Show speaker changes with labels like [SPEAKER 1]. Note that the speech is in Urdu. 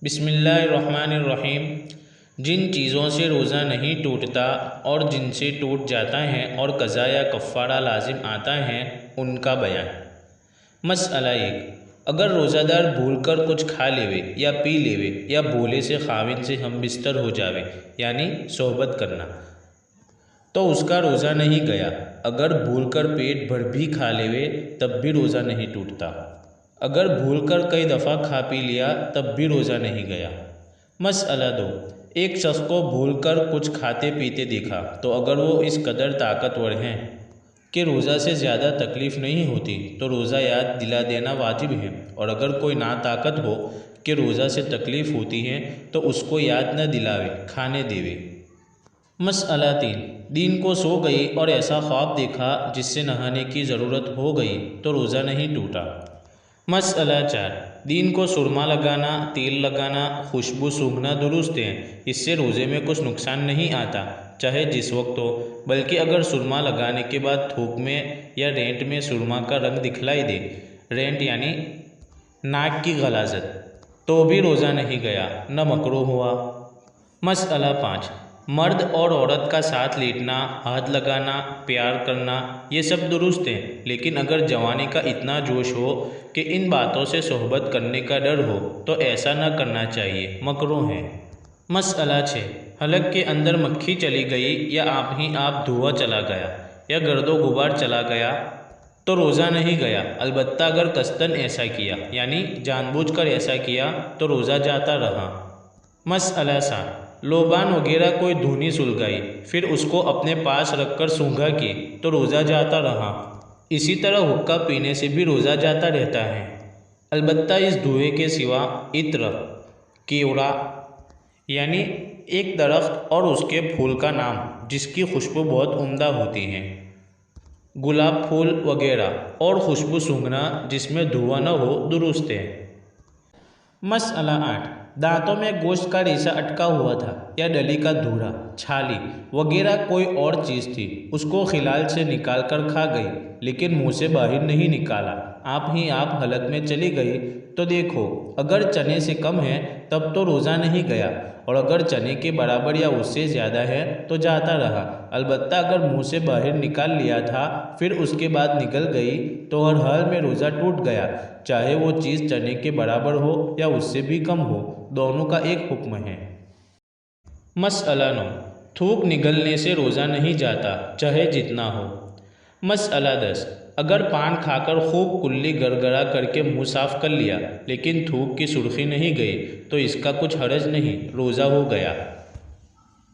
[SPEAKER 1] بسم اللہ الرحمن الرحیم۔ جن چیزوں سے روزہ نہیں ٹوٹتا اور جن سے ٹوٹ جاتا ہے اور قضا یا کفارہ لازم آتا ہے ان کا بیان۔ مسئلہ 1، اگر روزہ دار بھول کر کچھ کھا لیوے یا پی لیوے یا بولے سے خاوند سے ہم بستر ہو جاوے یعنی صحبت کرنا تو اس کا روزہ نہیں گیا۔ اگر بھول کر پیٹ بھر بھی کھا لیوے تب بھی روزہ نہیں ٹوٹتا۔ اگر بھول کر کئی دفعہ کھا پی لیا تب بھی روزہ نہیں گیا۔ مسئلہ 2، ایک شخص کو بھول کر کچھ کھاتے پیتے دیکھا تو اگر وہ اس قدر طاقتور ہیں کہ روزہ سے زیادہ تکلیف نہیں ہوتی تو روزہ یاد دلا دینا واجب ہے، اور اگر کوئی ناطاقت ہو کہ روزہ سے تکلیف ہوتی ہے تو اس کو یاد نہ دلاوے، کھانے دیوے۔ مسئلہ 3، دن کو سو گئی اور ایسا خواب دیکھا جس سے نہانے کی ضرورت ہو گئی تو روزہ نہیں ٹوٹا۔ مسئلہ 4، دن کو سرما لگانا، تیل لگانا، خوشبو سونگھنا درست ہے، اس سے روزے میں کچھ نقصان نہیں آتا چاہے جس وقت ہو، بلکہ اگر سرما لگانے کے بعد تھوک میں یا رینٹ میں سرما کا رنگ دکھلائی دے، رینٹ یعنی ناک کی غلاظت، تو بھی روزہ نہیں گیا، نہ مکروہ ہوا۔ مسئلہ 5، مرد اور عورت کا ساتھ لیٹنا، ہاتھ لگانا، پیار کرنا یہ سب درست ہے، لیکن اگر جوانی کا اتنا جوش ہو کہ ان باتوں سے صحبت کرنے کا ڈر ہو تو ایسا نہ کرنا چاہیے، مکروہ ہے۔ مسئلہ 6، حلق کے اندر مکھی چلی گئی یا آپ ہی آپ دھواں چلا گیا یا گرد و غبار چلا گیا تو روزہ نہیں گیا، البتہ اگر قصداً ایسا کیا یعنی جان بوجھ کر ایسا کیا تو روزہ جاتا رہا۔ مسئلہ 7، لوبان وغیرہ کوئی دھونی سلگائی پھر اس کو اپنے پاس رکھ کر سونگھا کی تو روزہ جاتا رہا۔ اسی طرح حقہ پینے سے بھی روزہ جاتا رہتا ہے، البتہ اس دھوئے کے سوا عطر، کیوڑا یعنی ایک درخت اور اس کے پھول کا نام جس کی خوشبو بہت عمدہ ہوتی ہے، گلاب پھول وغیرہ، اور خوشبو سونگھنا جس میں دھواں نہ ہو درست ہے۔ مسئلہ 8، دانتوں میں گوشت کا ریشہ اٹکا ہوا تھا یا ڈلی کا دھوڑا، چھالی وغیرہ کوئی اور چیز تھی، اس کو خلال سے نکال کر کھا گئی لیکن منہ سے باہر نہیں نکالا، آپ ہی آپ حلق میں چلی گئی تو دیکھو اگر چنے سے کم ہے تب تو روزہ نہیں گیا، اور اگر چنے کے برابر یا اس سے زیادہ ہے تو جاتا رہا، البتہ اگر منہ سے باہر نکال لیا تھا پھر اس کے بعد نکل گئی تو ہر حال میں روزہ ٹوٹ گیا، چاہے وہ چیز چنے کے برابر ہو یا اس سے بھی کم ہو، دونوں کا ایک حکم ہے۔ مسئلہ 9، تھوک نگلنے سے روزہ نہیں جاتا چاہے جتنا ہو۔ مسئلہ 10، اگر پان کھا کر خوب کلی گرگرا کر کے منہ صاف کر لیا لیکن تھوک کی سرخی نہیں گئی تو اس کا کچھ حرج نہیں، روزہ ہو گیا۔